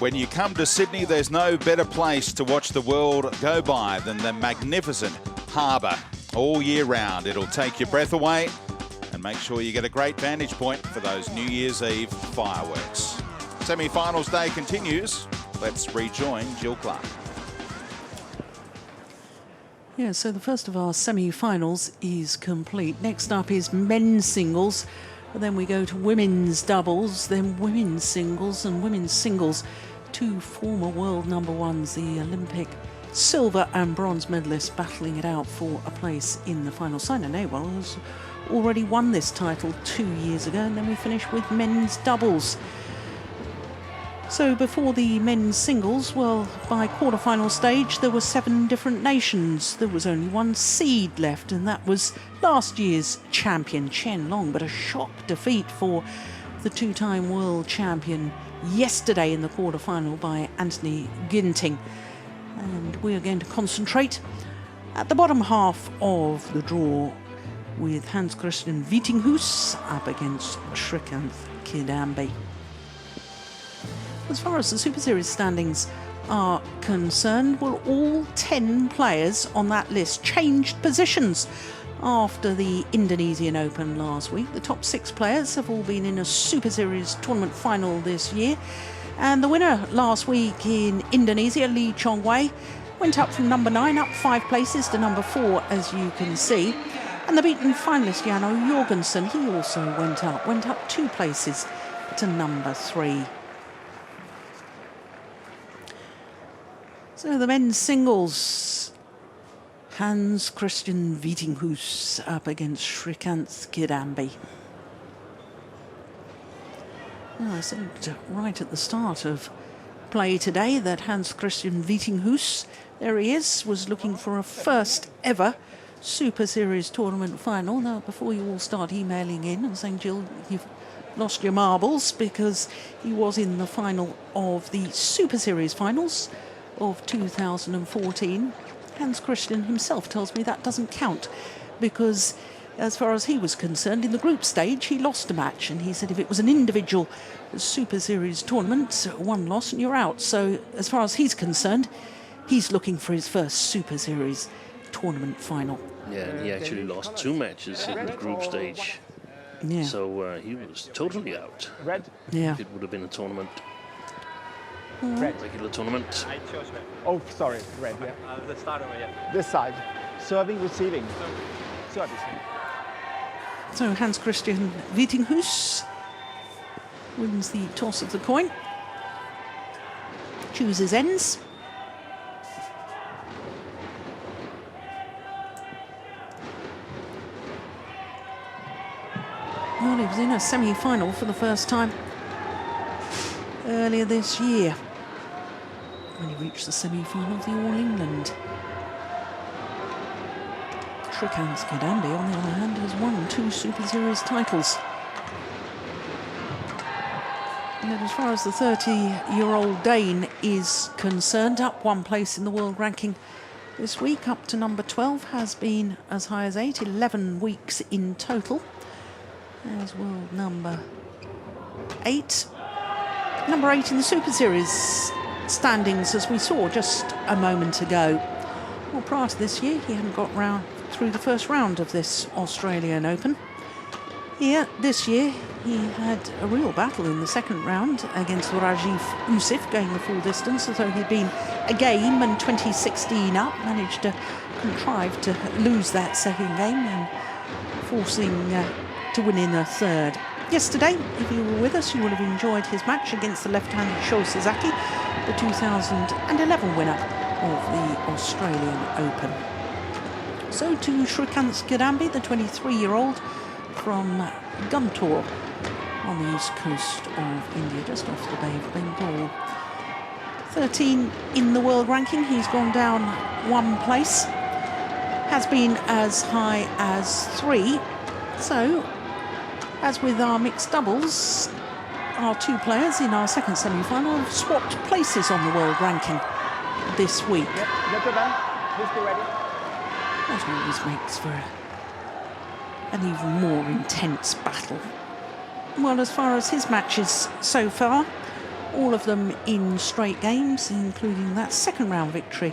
When you come to Sydney, there's no better place to watch the world go by than the magnificent harbour all year round. It'll take your breath away and make sure you get a great vantage point for those New Year's Eve fireworks. Semi-finals day continues. Let's rejoin Jill Clark. Yeah, so the first of our semi-finals is complete. Next up is men's singles. And then we go to women's doubles, then women's singles and women's singles. Two former world number ones, the Olympic silver and bronze medalists, battling it out for a place in the final. Simon Nawal has already won this title 2 years ago, and then we finish with men's doubles. So before the men's singles, well, by quarter-final stage, there were 7 different nations. There was only one seed left, and that was last year's champion, Chen Long. But a shock defeat for the two-time world champion yesterday in the quarter-final by Anthony Ginting. And we are going to concentrate at the bottom half of the draw with Hans-Kristian Vittinghus up against Srikanth Kidambi. As far as the Super Series standings are concerned, well, all 10 players on that list changed positions after the Indonesian Open last week. The top 6 players have all been in a Super Series tournament final this year. And the winner last week in Indonesia, Lee Chong-wei, went up from number 9, up 5 places to number 4, as you can see. And the beaten finalist, Jano Jorgensen, he also went up 2 places to number 3. So the men's singles, Hans-Kristian Vittinghus up against Srikanth Kidambi. Well, I said right at the start of play today that Hans-Kristian Vittinghus, there he is, was looking for a first ever Super Series tournament final. Now, before you all start emailing in and saying, Jill, you've lost your marbles, because he was in the final of the Super Series finals of 2014. Hans-Kristian himself tells me that doesn't count, because as far as he was concerned, in the group stage he lost a match, and he said if it was an individual Super Series tournament, 1 loss and you're out. So as far as he's concerned, he's looking for his first Super Series tournament final. Yeah, and he actually lost 2 matches in the group stage. Yeah. So he was totally out. Red? Yeah. It would have been a tournament. Red. Regular tournament. I chose red. Oh, sorry, red, yeah. The starter, yeah. This side. Serving, receiving. Service. So Hans-Kristian Vittinghus wins the toss of the coin, chooses ends. Well, he was in a semi-final for the first time earlier this year when he reached the semi-final of the All England. Srikanth Kidambi, on the other hand, has won 2 Super Series titles. And as far as the 30-year-old Dane is concerned, up 1 place in the world ranking this week, up to number 12, has been as high as 8, 11 weeks in total. There's world number 8. Number 8 in the Super Series standings, as we saw just a moment ago. Well, prior to this year, he hadn't got through the first round of this Australian Open. Here, this year, he had a real battle in the second round against Rajiv Usif, going the full distance, as though he'd been a game and 2016 up, managed to contrive to lose that second game and forcing to win in a third. Yesterday, if you were with us, you would have enjoyed his match against the left-handed Sho Sasaki, the 2011 winner of the Australian Open. So to Srikanth Kidambi, the 23-year-old from Guntur on the east coast of India, just off the Bay of Bengal. 13 in the world ranking, he's gone down 1 place, has been as high as 3. So As with our mixed doubles, our two players in our second semi-final have swapped places on the world ranking this week. Yep, gentlemen, please be ready. That always makes for an even more intense battle. Well, as far as his matches so far, all of them in straight games, including that second round victory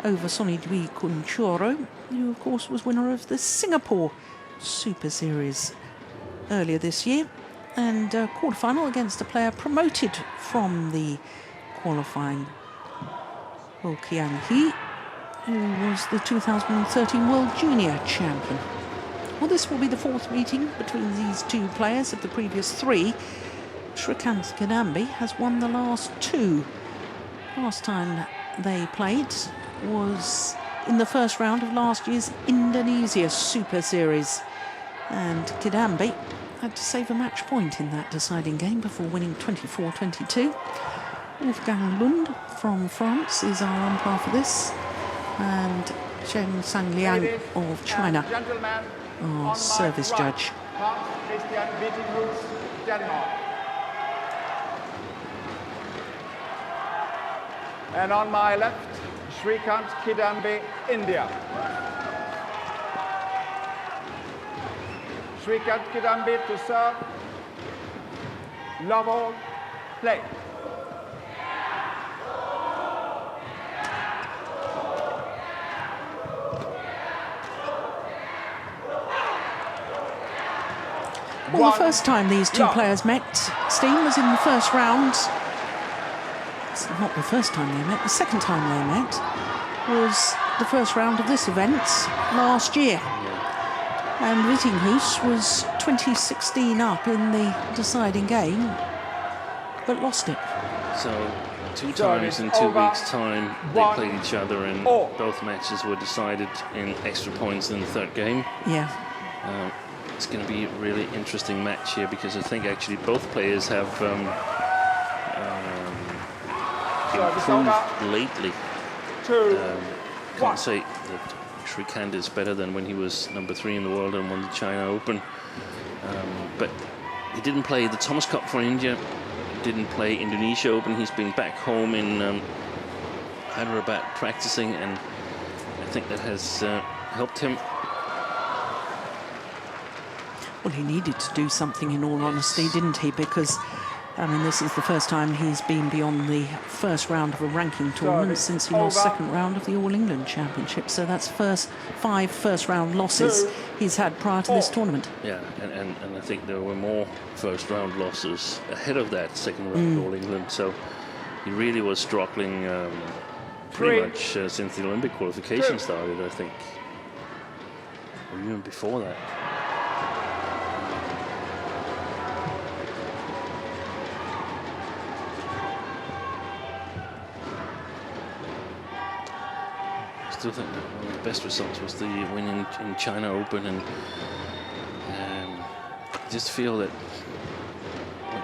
over Sonidwi Kunchoro, who of course was winner of the Singapore Super Series earlier this year, and a quarterfinal against a player promoted from the qualifying, Ho Kiang Hee, who was the 2013 World Junior Champion. Well, this will be the fourth meeting between these two players of the previous three. Srikanth Kidambi has won the last two. Last time they played was in the first round of last year's Indonesia Super Series, and Kidambi had to save a match point in that deciding game before winning 24-22. Wolfgang Lund from France is our umpire for this, and Chen Sangliang of China, our service judge. Hans-Kristian Vittinghus, Denmark. And on my left, Srikanth Kidambi, India. Srikanth Kidambi to serve. Love all, play. Well, the first time these two players met, Steen, was in the first round. It's not the first time they met, the second time they met was the first round of this event last year. And Vittinghus was 2016 up in the deciding game, but lost it. So, two times in 2 weeks' time, they played each other, and both matches were decided in extra points in the third game. Yeah. It's going to be a really interesting match here, because I think actually both players have improved lately. Can't say that Srikanth is better than when he was number 3 in the world and won the China Open. But he didn't play the Thomas Cup for India, didn't play Indonesia Open. He's been back home in Hyderabad practicing, and I think that has helped him. Well, he needed to do something, in all honesty, didn't he? Because, I mean, this is the first time he's been beyond the first round of a ranking tournament since he lost second round of the All England Championship. So that's 5 first-round losses he's had prior to this tournament. Yeah, and I think there were more first-round losses ahead of that second round All England. So he really was struggling pretty much since the Olympic qualification started, I think, or even before that. I still think that one of the best results was the win in China Open, and I just feel that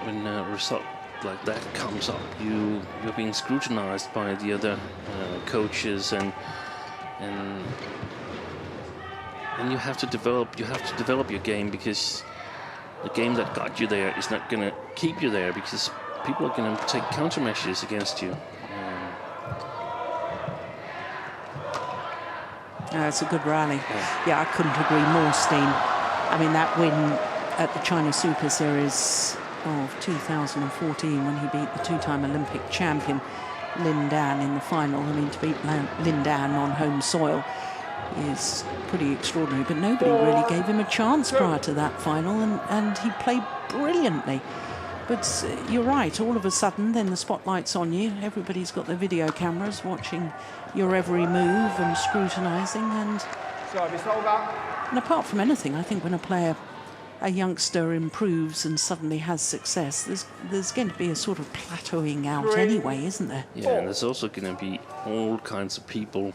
when a result like that comes up, you're being scrutinized by the other coaches, and you have to develop your game, because the game that got you there is not going to keep you there, because people are going to take countermeasures against you. It's a good rally. Yeah, I couldn't agree more, Steen. I mean, that win at the China Super Series of 2014, when he beat the two-time Olympic champion Lin Dan in the final. I mean, to beat Lin Dan on home soil is pretty extraordinary, but nobody really gave him a chance prior to that final, and he played brilliantly. But you're right, all of a sudden, then the spotlight's on you. Everybody's got their video cameras watching your every move and scrutinising. And apart from anything, I think when a youngster improves and suddenly has success, there's going to be a sort of plateauing out anyway, isn't there? Yeah, and there's also going to be all kinds of people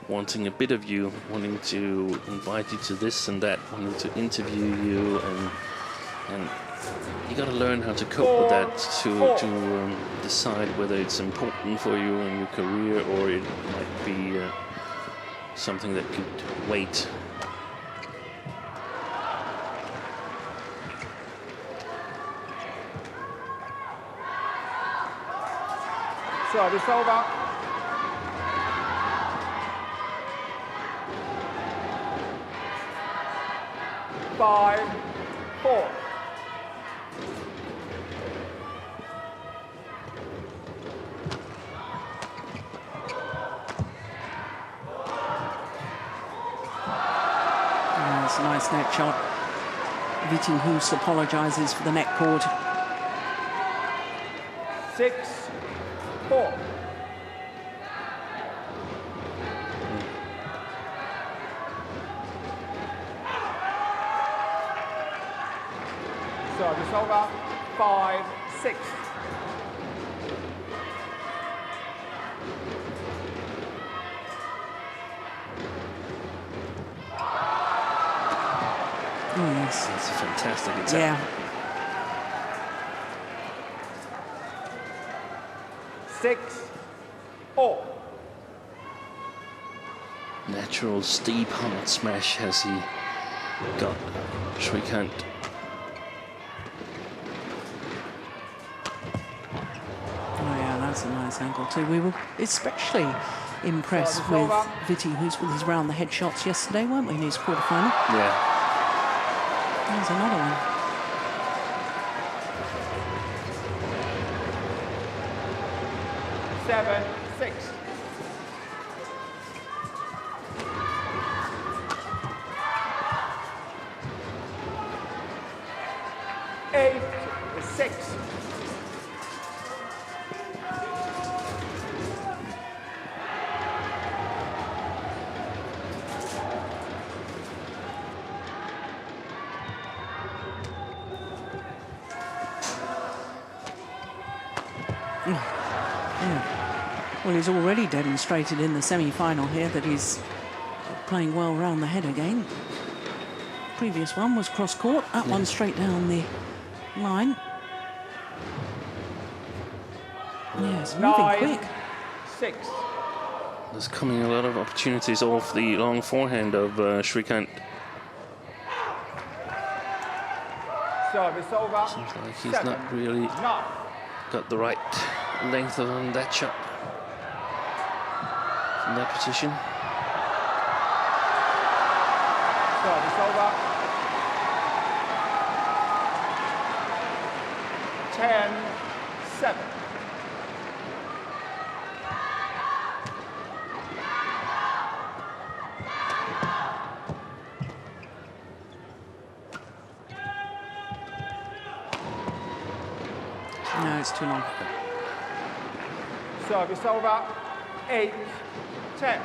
wanting a bit of you, wanting to invite you to this and that, wanting to interview you, and you got to learn how to cope with that to decide whether it's important for you in your career, or it might be something that could wait. Service over. 5-4. That's a nice net shot. Vittinghus apologises for the net cord. 6-4. Service over. 5-6. Oh, yes. It's a fantastic attack. Yeah. Six, all. Natural steep hard smash has he got Srikanth. Oh yeah, that's a nice angle too. We were especially impressed with Vittinghus with his round the head shots yesterday, weren't we, in his quarterfinal? Yeah. There's another one. 7-6. Eight, 6. Well, he's already demonstrated in the semi-final here that he's playing well round the head again. Previous one was cross-court. That one straight down the line. Yes, moving quick. 9-6. There's coming a lot of opportunities off the long forehand of Srikanth. Service over. Seems like he's not really got the right length on that shot. From that position. Service over. 10-7. No, it's too long. Service over. 8-10.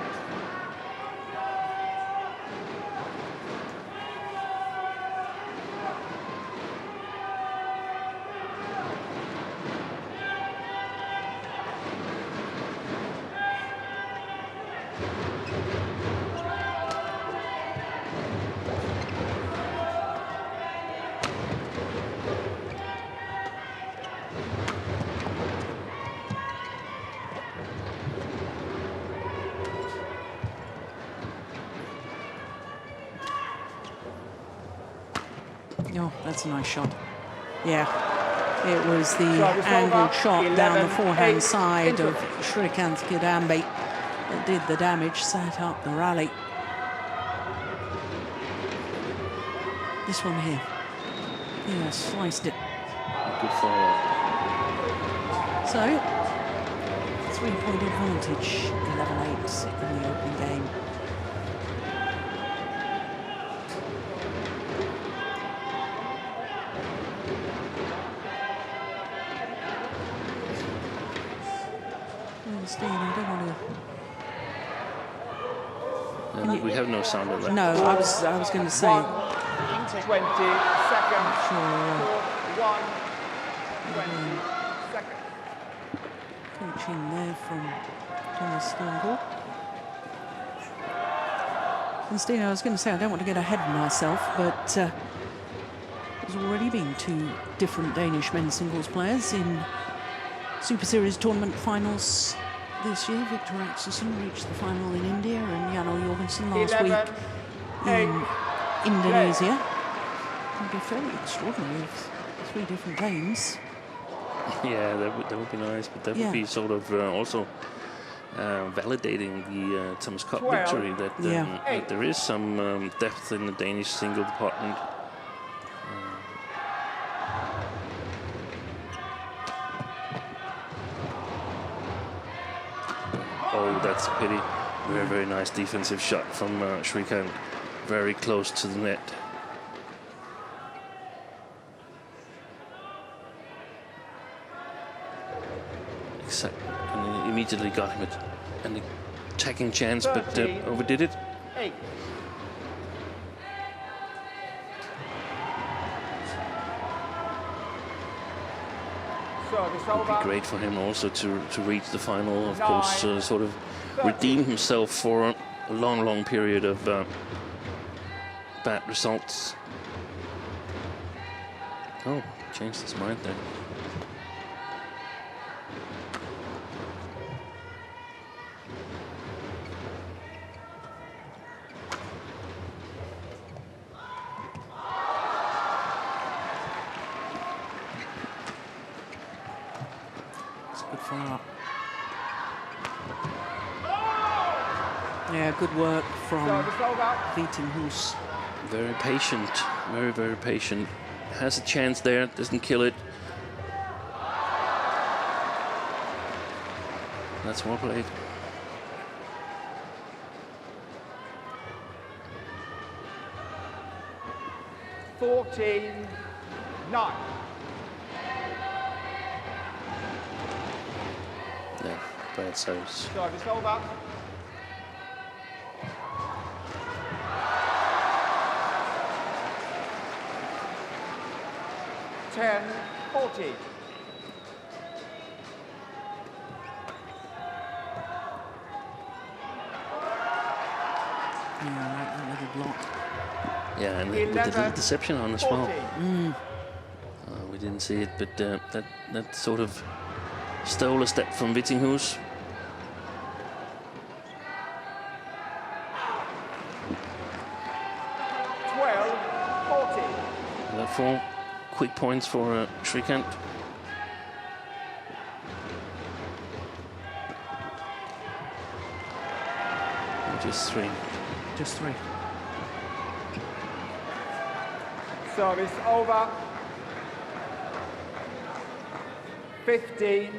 Oh, that's a nice shot. Yeah, it was the angled shot down the forehand side of Srikanth Kidambi that did the damage, set up the rally. This one here. Yeah, sliced it. Good follow-up. So, 3-point advantage, 11-8 in the opening game. I don't want to... We have no sound of that. No, I was going to say... 20 seconds. Sure. 1, 20 seconds. Coaching there from Thomas Stengel. And Steve, I was going to say, I don't want to get ahead of myself, but there's already been 2 different Danish men's singles players in Super Series tournament finals this year. Victor Axelsen reached the final in India, and Jano Jorgensen last 11, week in 8, Indonesia. It'd be fairly extraordinary if 3 different games. Yeah, that would be nice, but that would be sort of also validating the Thomas Cup victory, that, that there is some depth in the Danish single department. Oh, that's a pity. Very, very nice defensive shot from Srikanth. Very close to the net. And immediately got him an attacking chance, but overdid it. 8. It would be great for him also to reach the final, of course, sort of redeem himself for a long, long period of bad results. Oh, changed his mind there. Yeah, good work from Vittinghus. Very patient, very, very patient. Has a chance there, doesn't kill it. That's well played. $14-9. Yeah, bad service. Service over. $10-14. Yeah, I like that little block. Yeah, and with the little deception on as well. We didn't see it, but that sort of stole a step from Vittinghus. $12-14. 4 quick points for Srikanth. Just 3. Just 3. Service over. 15-12.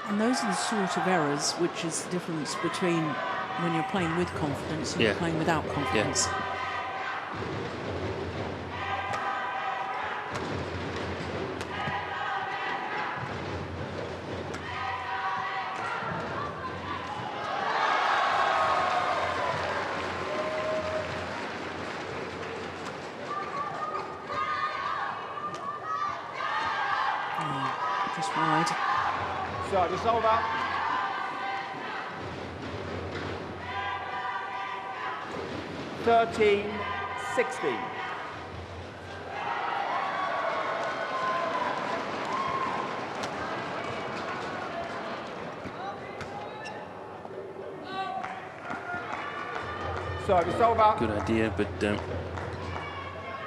And those are the sort of errors which is the difference between when you're playing with confidence and you're playing without confidence. Just wide. Service over. $13-16. Service over. Good idea, but a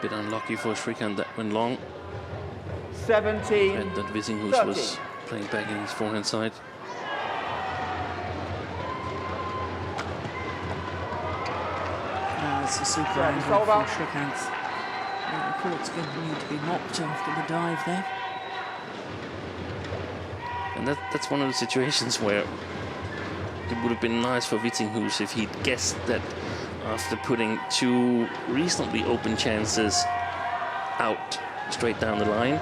bit unlucky for Srikanth. That went long. 17. And that Vittinghus was playing back in his forehand side. It's a super angle from Srikanth. The court's going to need to be mopped after the dive there. And that's one of the situations where it would have been nice for Vittinghus if he'd guessed that after putting 2 reasonably open chances out straight down the line,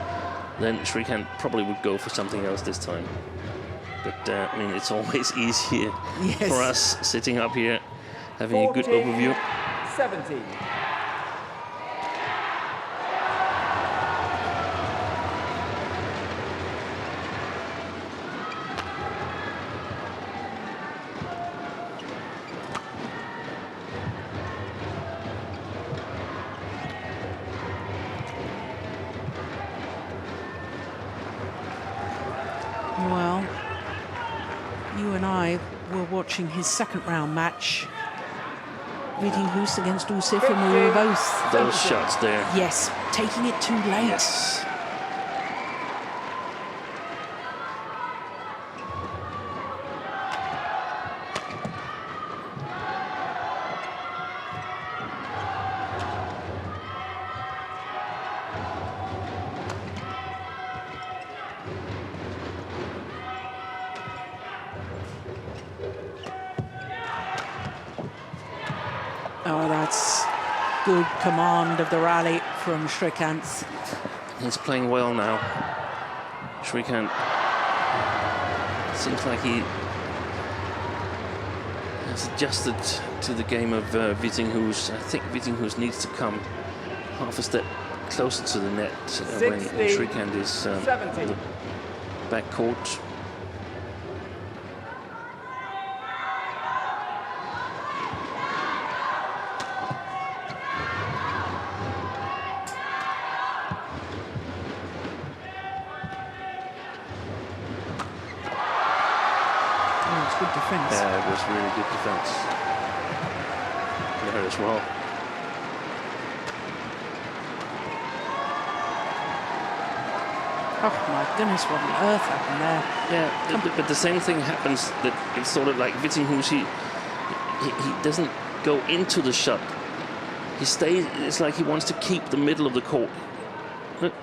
then Srikanth probably would go for something else this time. But I mean, it's always easier for us sitting up here having a good overview. 17. Well, you and I were watching his second round match, Vittinghus against Usif, and we were both... Those shots there. Yes, taking it too late. Yes. Oh, that's good command of the rally from Srikanth. He's playing well now. Srikanth seems like he has adjusted to the game of Vittinghus. I think Vittinghus needs to come half a step closer to the net when Srikanth is on the back court. Good defence. Yeah, it was really good defence there as well. Oh my goodness, what on earth happened there? Yeah, but the same thing happens, that it's sort of like Vittinghus, he doesn't go into the shot. He stays, it's like he wants to keep the middle of the court.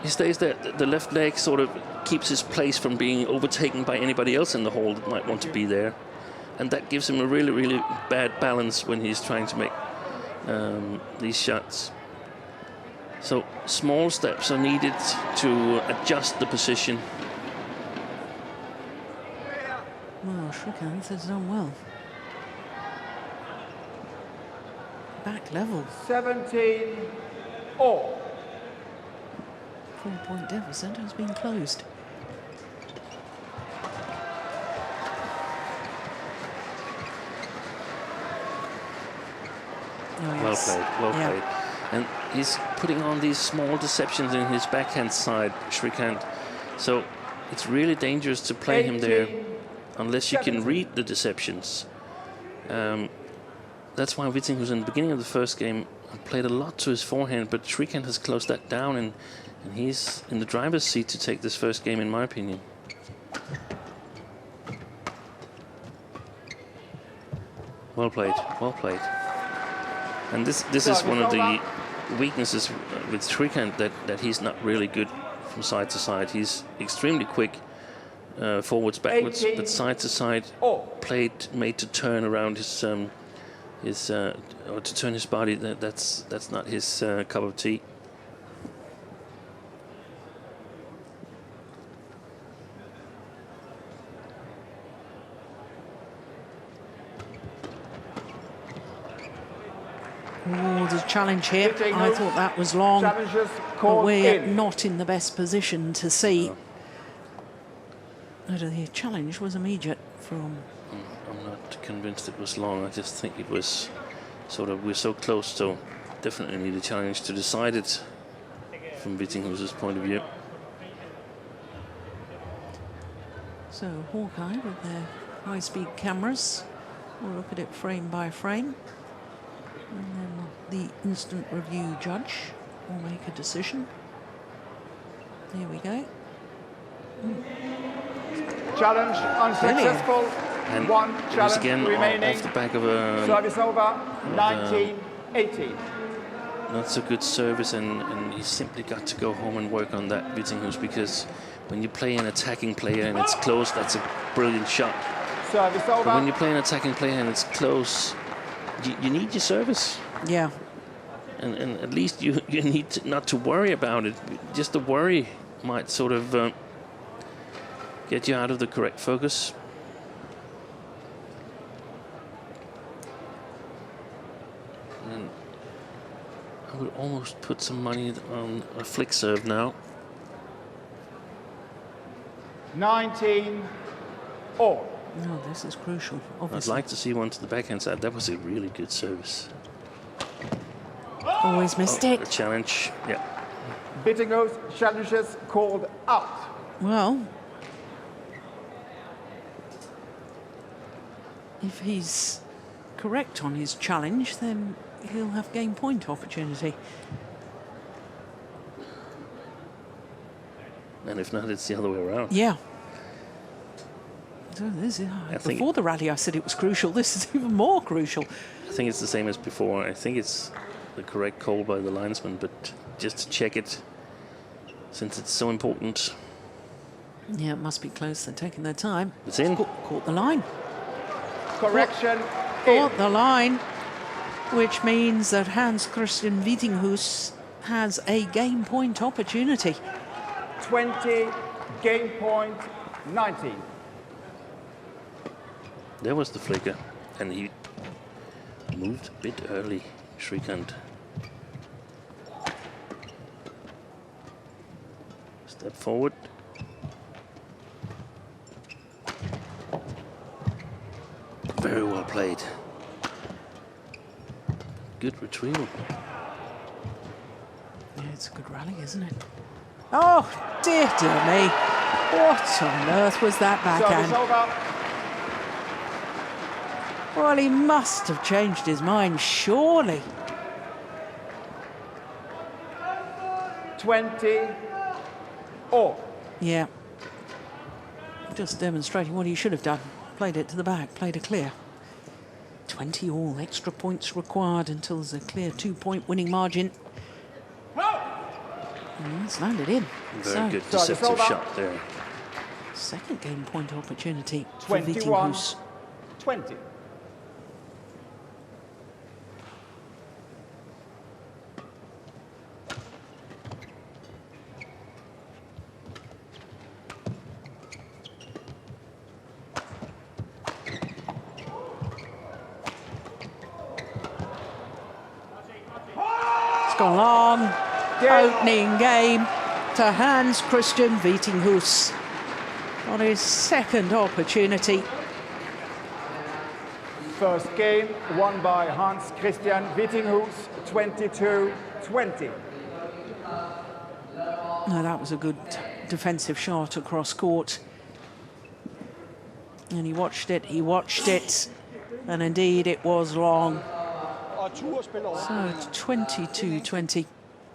He stays there, the left leg sort of keeps his place from being overtaken by anybody else in the hole that might want to be there. And that gives him a really, really bad balance when he's trying to make these shots. So small steps are needed to adjust the position. Well, Srikanth has done well. Back level. 17 all. 4-point deficit has been closed. Oh, yes. Well played. And he's putting on these small deceptions in his backhand side, Srikanth. So it's really dangerous to play him there unless you can read the deceptions. That's why Vittinghus in the beginning of the first game played a lot to his forehand, but Srikanth has closed that down, and he's in the driver's seat to take this first game, in my opinion. Well played, well played. And this is one of the weaknesses with Srikanth, that he's not really good from side to side. He's extremely quick forwards, backwards, but side to side, made to turn around his or to turn his body. That's not his cup of tea. Oh, the challenge here. I thought that was long, but we're not in the best position to see. The challenge was immediate from... I'm not convinced it was long. I just think it was sort of, we're so close, so definitely need a challenge to decide it from Vittinghus' point of view. So Hawkeye with their high-speed cameras will look at it frame by frame. And then the instant review judge will make a decision. There we go. Challenge unsuccessful. And one challenge again remaining. off the back of a service over. 19-18. Not so good service, and he simply got to go home and work on that, Vittinghus, because when you play an attacking player and it's close, that's a brilliant shot. Service over. But when you play an attacking player and it's close, you need your service. Yeah. And at least you need to not to worry about it. Just the worry might sort of get you out of the correct focus. And I would almost put some money on a flick serve now. 19 all. No, this is crucial, obviously. I'd like to see one to the backhand side. That was a really good service. Always missed it. A challenge, yeah. Vittinghus challenges called out. Well, If he's correct on his challenge, then he'll have game point opportunity. And if not, it's the other way around. Yeah. So this is, before the rally, I said it was crucial. This is even more crucial. I think it's the same as before. I think it's the correct call by the linesman, but just to check it, since it's so important. Yeah, it must be close. They're taking their time. It's in. Caught the line. Correction. Caught the line, which means that Hans-Kristian Vittinghus has a game point opportunity. 20, game point 19. There was the flicker, and he moved a bit early, Srikanth. Step forward. Very well played. Good retrieval. Yeah, it's a good rally, isn't it? Oh, dear me. What on earth was that backhand? Well, he must have changed his mind, surely. 20 all. Yeah. Just demonstrating what he should have done. Played it to the back, played a clear. 20 all, extra points required until there's a clear 2-point winning margin. It's landed in. Very good deceptive shot there. Second game point opportunity for 21, Vittinghus. 20. It's gone long. Opening game to Hans-Kristian Vittinghus on his second opportunity. First game won by Hans-Kristian Vittinghus, 22-20. No, that was a good defensive shot across court. And he watched it, and indeed it was long. So 22-20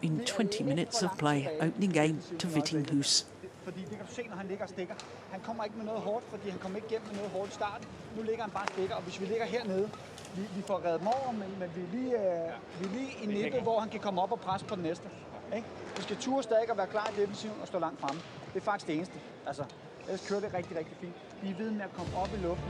in 20 minutes of play. Opening game to Vittinghus. Fordi det kan du se, når han ligger og stikker. Han kommer ikke med noget hårdt, fordi han kommer ikke igennem med noget hårdt i starten. Nu ligger han bare og stikker, og hvis vi ligger hernede, vi får reddet dem over, men vi er lige i nippet, hvor han kan komme op og presse på den næste. Ikke? Vi skal ture stadig og være klar i defensiven og stå langt fremme. Det er faktisk det eneste. Altså, ellers kører det rigtig, rigtig fint. Vi er ved med at komme op i luften.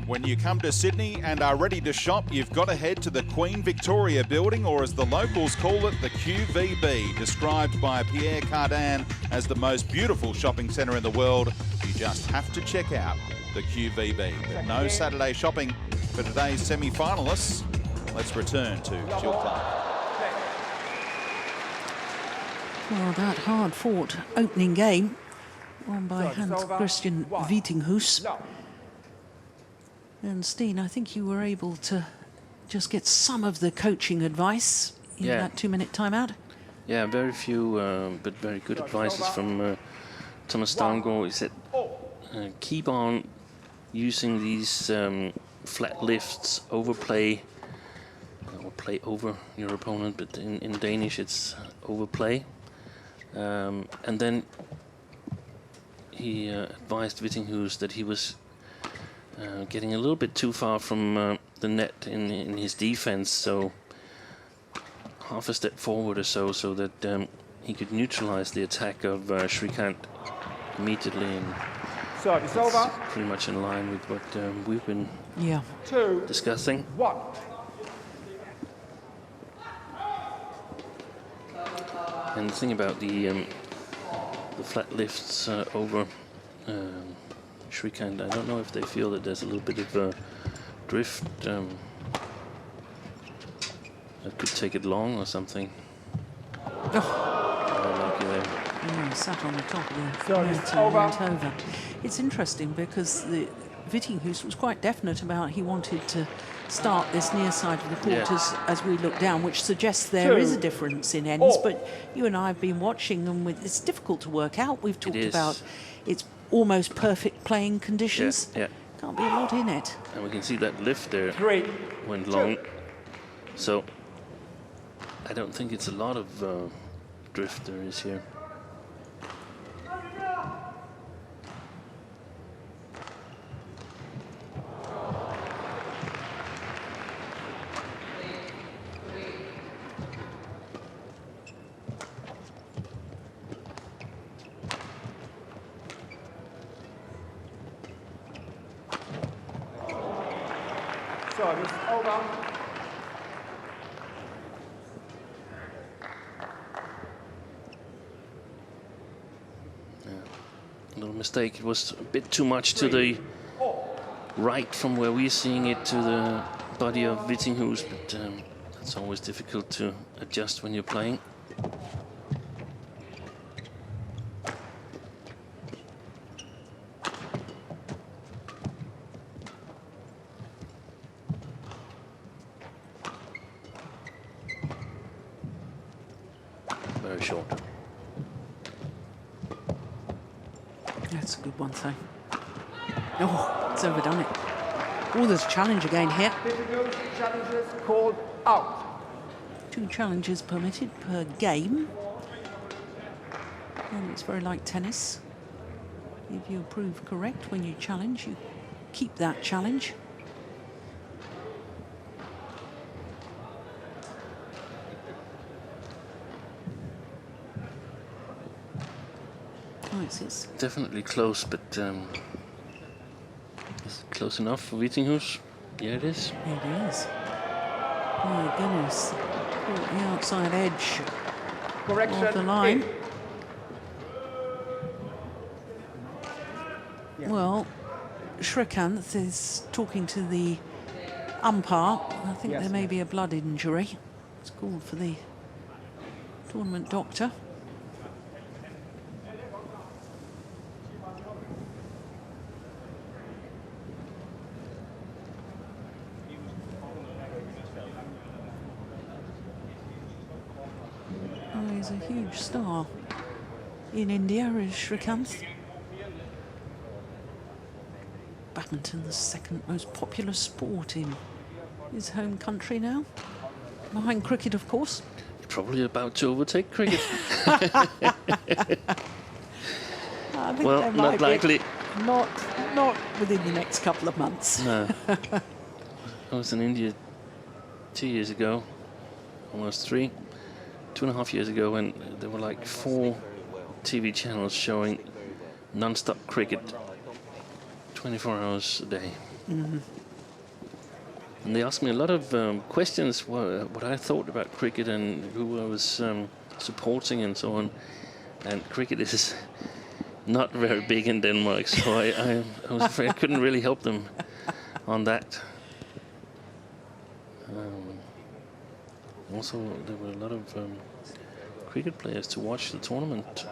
When you come to Sydney and are ready to shop, you've got to head to the Queen Victoria building, or as the locals call it, the QVB, described by Pierre Cardin as the most beautiful shopping centre in the world. You just have to check out the QVB. But no Saturday shopping for today's semi-finalists. Let's return to Jill Clark. Well, that hard-fought opening game won by So, it's over. Hans-Kristian 1. Vittinghus. Love. And Steen, I think you were able to just get some of the coaching advice in Yeah. that 2-minute timeout. Yeah, very few, but very good advices from Thomas Stavngård. He said, keep on using these flat lifts, overplay, or play over your opponent, but in Danish it's overplay. And then he advised Vittinghus that he was getting a little bit too far from the net in his defense, so half a step forward or so that he could neutralize the attack of Srikanth immediately, and So it's that's over. pretty much in line with what we've been Yeah. 2. discussing. 1. And the thing about the flat lifts over Srikanth, I don't know if they feel that there's a little bit of drift that could take it long or something. Lucky there. Yeah, sat on the top of the So net it's and over. went over. It's interesting because the Vittinghus was quite definite about he wanted to start this near side of the court Yeah. as we look down, which suggests there is a 2. difference in ends. Oh. But you and I have been watching, and it's difficult to work out. We've talked is. about it's almost perfect playing conditions. Yeah. Can't be a lot in it. And we can see that lift there 3. went long. So I don't think it's a lot of drift there is here. So it's over. A little mistake. It was a bit too much to the right from where we're seeing it to the body of Vittinghus, but it's always difficult to adjust when you're playing. Very short. That's a good one, though. Oh, it's overdone it. Oh, there's a challenge again here. Vittinghus challenges called out. 2 challenges permitted per game. And it's very like tennis. If you prove correct when you challenge, you keep that challenge. Oh, it's Definitely close, but is it close enough for Vittinghus? Yeah, it is. It is. My goodness. Caught the outside edge Correction. of the line. Well, Srikanth is talking to the umpire. I think Yes, there may be a blood injury. It's called for the tournament doctor. Oh, he's a huge star in India, is Srikanth. Badminton, the second most popular sport in his home country now. Behind cricket, of course. Probably about to overtake cricket. I think Well, they not might be- likely. Not within the next couple of months. No. I was in India 2 years ago, almost 3, 2.5 years ago, when there were like 4 TV channels showing non-stop cricket 24 hours a day. Mm-hmm. And they asked me a lot of questions, what I thought about cricket and who I was supporting and so on. And cricket is not very big in Denmark, so I was afraid I couldn't really help them on that. Also, there were a lot of cricket players to watch the tournament.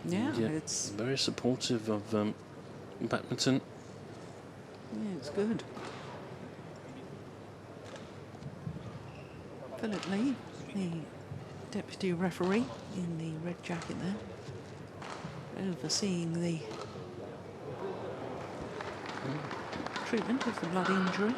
Yeah, India, it's very supportive of badminton. yeah, it's good. Philip Lee, the deputy referee in the red jacket there, overseeing the treatment of the blood injury.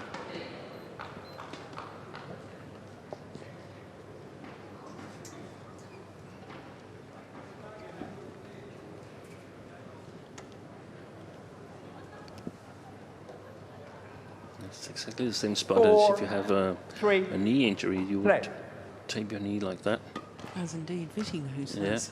It's exactly the same spot as if you have a knee injury, you Play. would tape your knee like that. As indeed Vittinghus Yeah. has.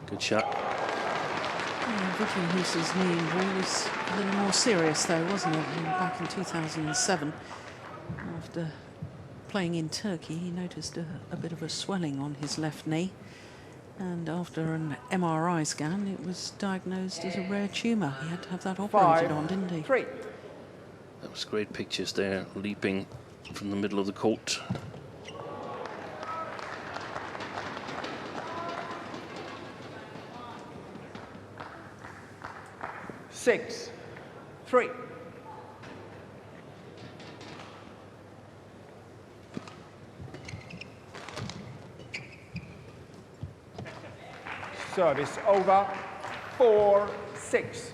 Good shot. Yeah, Vittinghus's knee injury was a little more serious though, wasn't it? Back in 2007, after playing in Turkey, he noticed a bit of a swelling on his left knee. And after an MRI scan, it was diagnosed as a rare tumour. He had to have that operated on, didn't he? 3. That was great pictures there, leaping from the middle of the court. Six, 3. Service over. 4-6.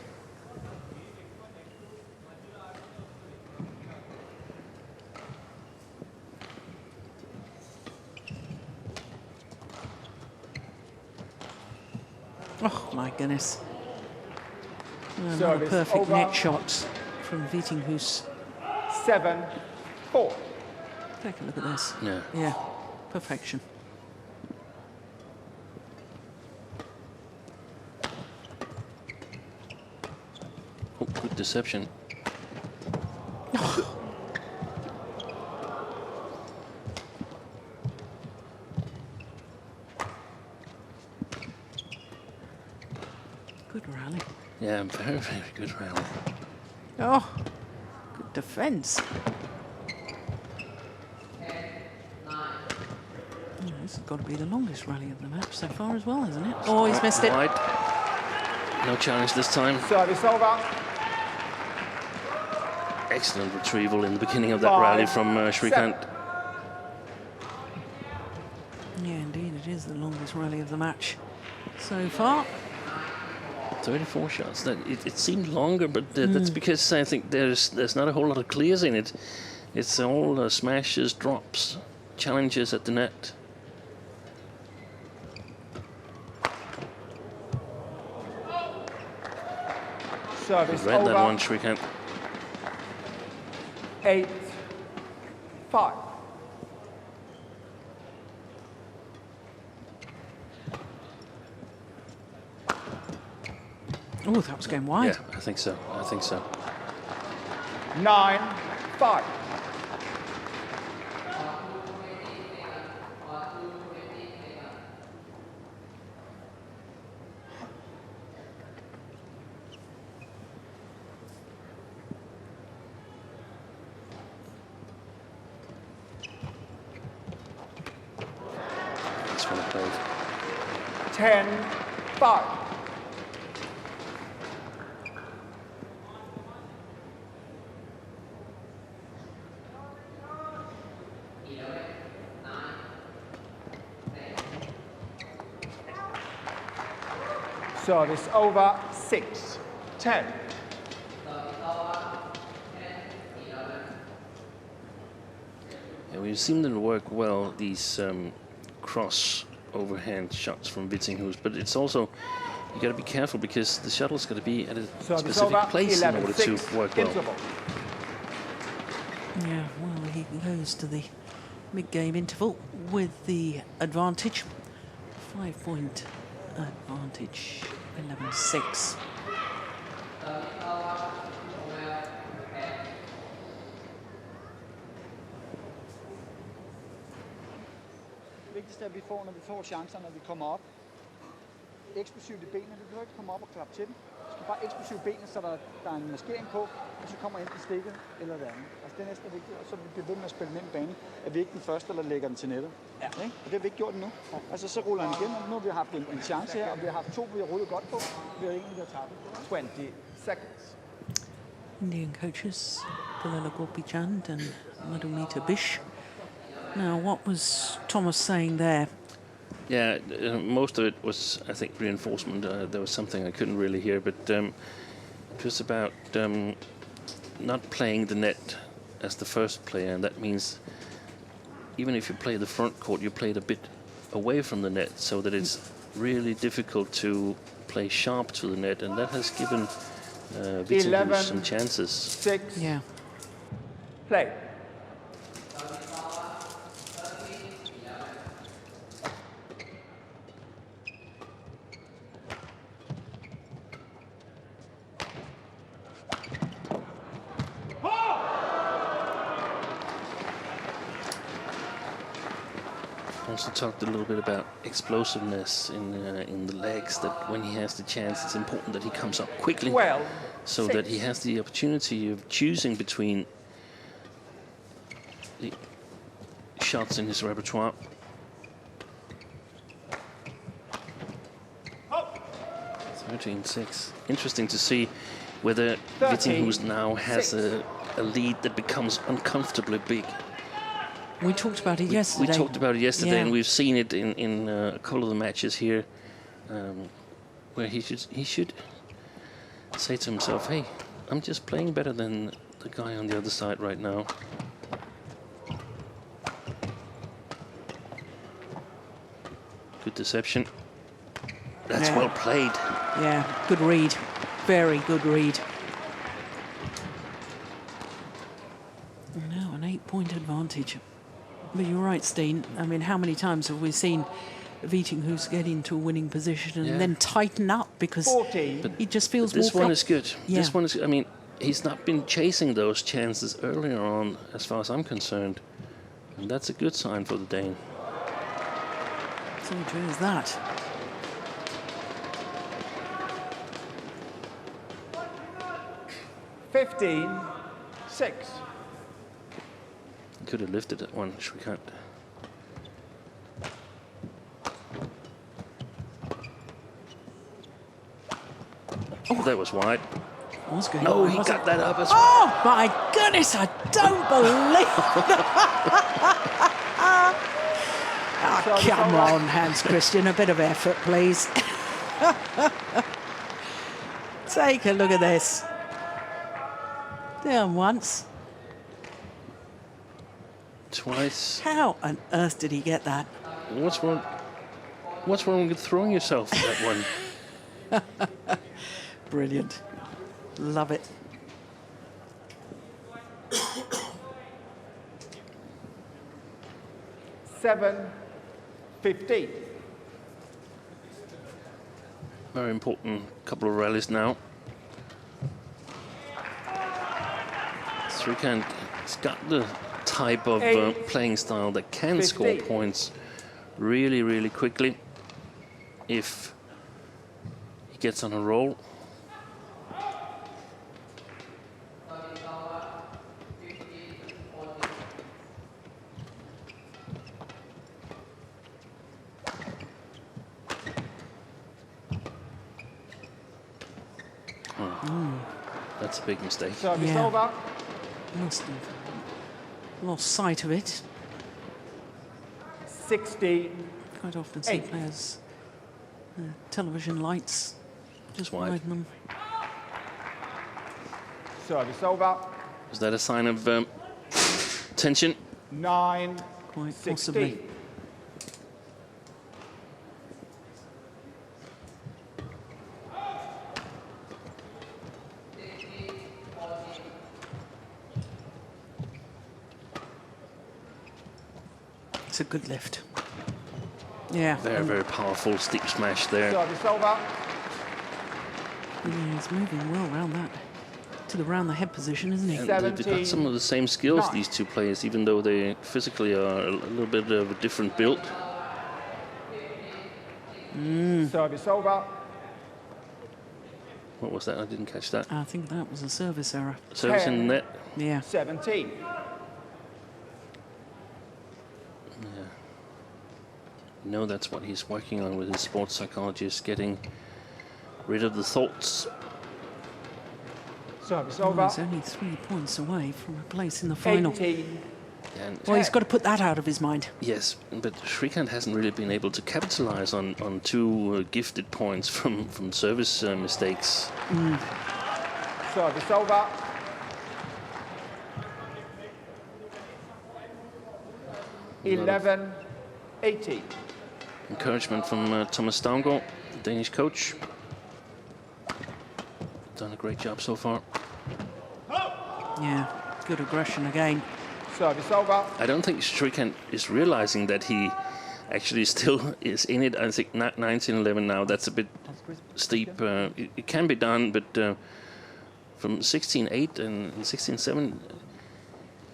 Oh my goodness. Another Service perfect over. net shot from Vittinghus. 7-4. Take a look at this. Yeah. Yeah, perfection. Oh, good deception. Good rally. Yeah, very, very good rally. Oh, good defence. This has got to be the longest rally of the match so far as well, hasn't it? Oh, he's missed it. Wide. No challenge this time. Service over. Excellent retrieval in the beginning of that 5, rally from Srikanth. 7. Yeah, indeed, it is the longest rally of the match so far. 34 shots. That it seemed longer, but that's because I think there's not a whole lot of clears in it. It's all smashes, drops, challenges at the net. Service Read over. that one, Srikanth. 8-5. Oh, that was going wide. Yeah, I think so. I think so. 9-5. That's what I played. 10-5. Service over. 6-10. Yeah, we've seen them work well, these cross overhand shots from Vittinghus, but it's also, you got to be careful because the shuttle's got to be at a Service specific over. place in order to 11-6. work well. Interval. Yeah, well, he goes to the mid-game interval with the advantage. 5-point advantage, 11-6. Det vigtigste er, at vi får, når vi får chancer, når vi kommer op. eksplosivt i benene. Du behøver ikke komme op og klappe til den. Du skal bare eksplosivt i benene, så der er en maskering på, og så kommer enten stikket eller det andet. Altså det er næsten vigtigt, og så bliver vi ved med at spille den ind i banen. Er vi ikke den første, der lægger den til nettet? Ja. Okay? Og det har vi ikke gjort endnu. Altså så ruller han igen, og nu har vi haft en chance her, og vi har haft 2, vi har rullet godt på. Vi har ingen, der har tabt. 20 seconds. Indian coaches, Palella Gorpijand and Madhumita Bish. Now, what was Thomas saying there? Yeah, most of it was, I think, reinforcement. There was something I couldn't really hear, but it was about not playing the net as the first player, and that means even if you play the front court, you play it a bit away from the net, so that it's really difficult to play sharp to the net, and that has given Vittinghus some chances. 6. Yeah. Play. Also talked a little bit about explosiveness in the legs, that when he has the chance, it's important that he comes up quickly, so that he has the opportunity of choosing between the shots in his repertoire. 13-6. Interesting to see whether Vittinghus now has a lead that becomes uncomfortably big. We talked about it yesterday. We talked about it yesterday, yeah. and we've seen it in a couple of the matches here, where he should say to himself, "Hey, I'm just playing better than the guy on the other side right now." Good deception. That's well played. Yeah, good read. Very good read. Now an 8-point advantage. But you're right, Steen. I mean, how many times have we seen Vittinghus get into a winning position and then tighten up because he just feels more... This one is good. Yeah. This one is, I mean, he's not been chasing those chances earlier on, as far as I'm concerned. And that's a good sign for the Dane. So true as that. (15-6). Could have lifted that one, Srikanth. Oh, that was wide. What's going No, on? he Was got it? that up as well. Oh, my goodness, I don't believe Oh, come on, Hans-Kristian, a bit of effort, please. Take a look at this. Down once. Twice. How on earth did he get that? What's wrong? What's wrong with throwing yourself at that one? Brilliant. Love it. (7-15). Very important couple of rallies now. Srikant's got the type of playing style that can score points really, really quickly if he gets on a roll. That's a big mistake. Service over. Must have lost sight of it. 16. Quite often see players, television lights, just widen them. Service over. Is that a sign of tension? 9. Quite 16. possibly. It's a good lift. Yeah. Very, very powerful steep smash there. Service over. Yeah, he's moving well around that. To the round the head position, isn't he? And they've got some of the same skills, these two players, even though they physically are a little bit of a different build. Service over. What was that? I didn't catch that. I think that was a service error. Service in the net. Yeah. 17. You know, that's what he's working on with his sports psychologist, getting rid of the thoughts. Service Well, over. he's only 3 points away from a place in the final. 18. And Well, he's got to put that out of his mind. yes, but Srikanth hasn't really been able to capitalize on two gifted points from service mistakes. Service over. A lot of 11-18. encouragement from Thomas Stavngård, the Danish coach. Done a great job so far. Yeah, good aggression again. Service over. I don't think Srikanth is realizing that he actually still is in it. I think 19-11 now, that's a bit steep. It can be done, but from 16-8 and 16-7,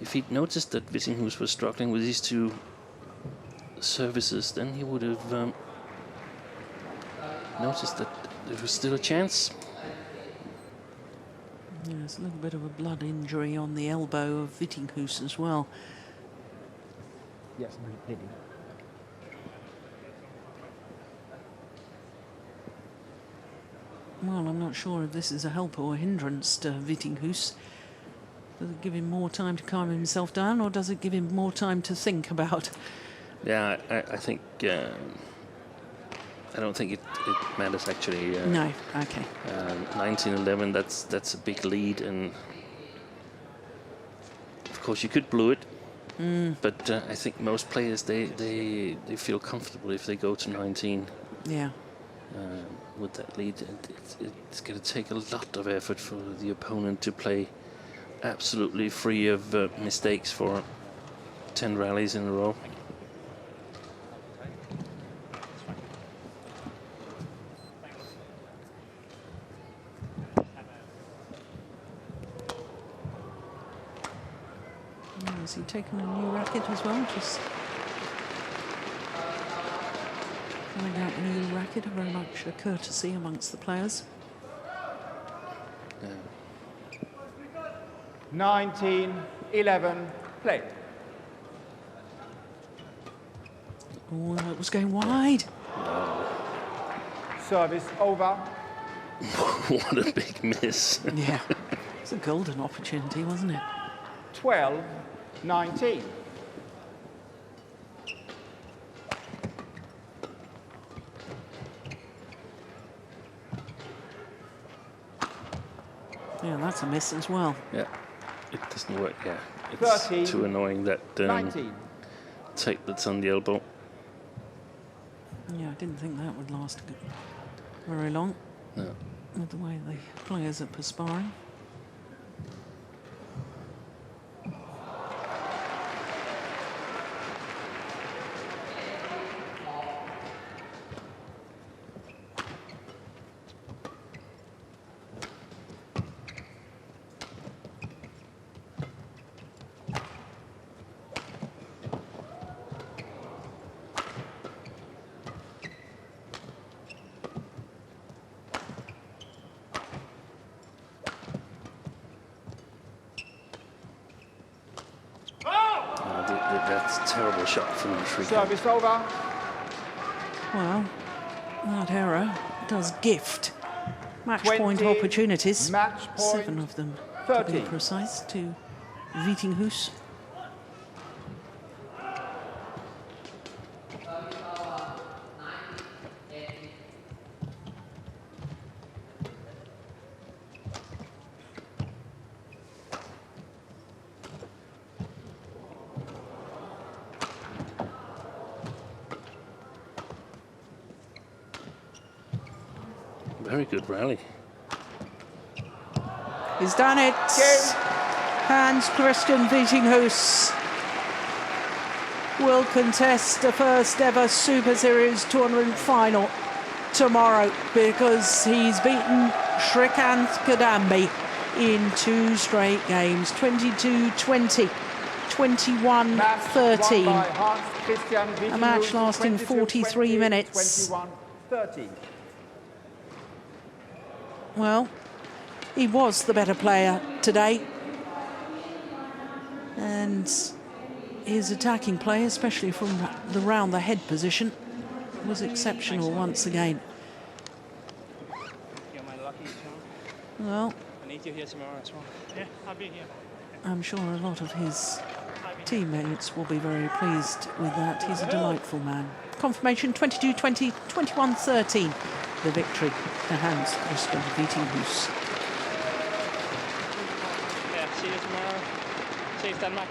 if he'd noticed that Vittinghus was struggling with these two services, then he would have noticed that there was still a chance. Yeah, there's a little bit of a blood injury on the elbow of Vittinghus as well. Yes, bleeding. Well, I'm not sure if this is a help or a hindrance to Vittinghus. Does it give him more time to calm himself down, or does it give him more time to think about? Yeah, I think I don't think it matters actually. No, okay. 19-11, that's a big lead, and of course you could blow it. But I think most players they feel comfortable if they go to 19. Yeah. With that lead, it's going to take a lot of effort for the opponent to play absolutely free of mistakes for 10 rallies in a row. Has he taken a new racket as well? Just trying out a new racket, very much a courtesy amongst the players. 19-11, play. Oh, it was going wide. Service over. What a big miss. Yeah. It's a golden opportunity, wasn't it? 12-19. Yeah, that's a miss as well. Yeah, it doesn't work. Yeah, it's 13, too annoying, that 19. take that's on the elbow. Yeah, I didn't think that would last very long. No. With the way the players are perspiring. That's a terrible shot from Srikanth. Service over. Well, that error does gift match 20, point opportunities. match point 7 of them, to 30. be precise, to Vittinghus. Very good rally. He's done it. Hans-Kristian Vittinghus will contest the first ever Super Series tournament final tomorrow, because he's beaten Srikanth Kidambi in 2 straight games, 22-20, 21-13. A match lasting 43 minutes. 13. Well, he was the better player today. And his attacking play, especially from the round the head position, was exceptional once again. You're my lucky charm. Well, I need you here tomorrow as well. Yeah, I'll be here. I'm sure a lot of his teammates will be very pleased with that. He's a delightful man. Confirmation 22-20, 21-13. The victory to Hans-Kristian Vittinghus. Yeah, see you tomorrow. Safe Denmark.